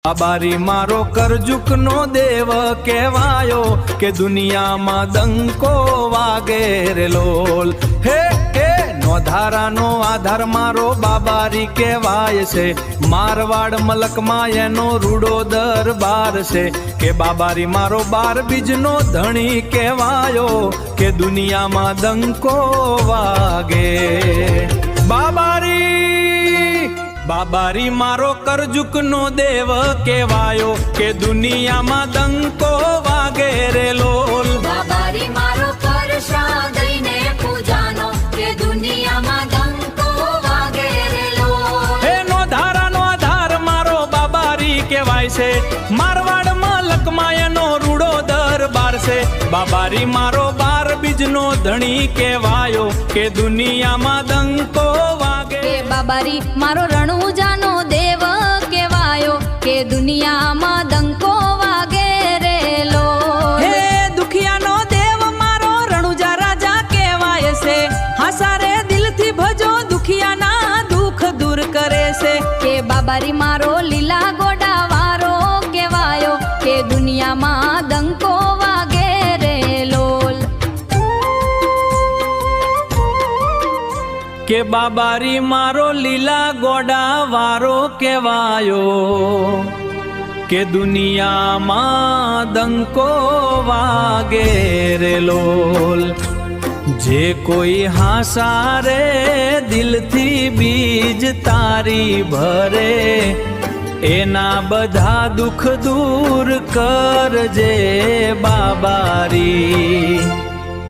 બાબારી મારો કરજુક નો દેવ કહેવાયો કે દુનિયામાં ડંકો વાગે રે લોલ હે હે નોધારાનો આધાર મારો બાબારી કહેવાય છે મારવાડ મલકમાં એનો રૂડો દરબાર છે કે બાબારી મારો 12 બીજનો ધણી કહેવાયો કે દુનિયામાં ડંકો વાગે બાબારી મારો કરજુક નો દેવ કહેવાયો કે દુનિયામાં ડંકો વાગે રે લોલ બાબારી મારો પરસાદઈને પૂજાનો કે દુનિયામાં ડંકો વાગે રે લોલ એનો ધારાનો આધાર મારો બાબારી કહેવાય છે મારવાડ મલકમાં એનો રૂડો દરબાર છે બાબારી મારો 12 બીજનો ધણી કહેવાયો કે દુનિયામાં ડંકો વાગે બાબારી મારો રણુજાનો દેવ કહેવાયો કે દુનિયામાં ડંકો વાગે રે લોલ હે દુખિયાનો દેવ મારો રણુજા રાજા કહેવાય છે હાસારે દિલથી ભજો દુખિયાના દુઃખ દૂર કરે છે કે બાબારી મારો લીલા ગોડા વારો કહેવાયો કે દુનિયામાં ડંકો વાગે રે લોલ કે બાબારી મારો લીલા ગોડા વારો કહેવાયો કે દુનિયામાં ડંકો વાગે રે લોલ જે કોઈ હાસારે દિલથી બીજ તારી ભરે એના બધા દુઃખ દૂર કરજે બાબારી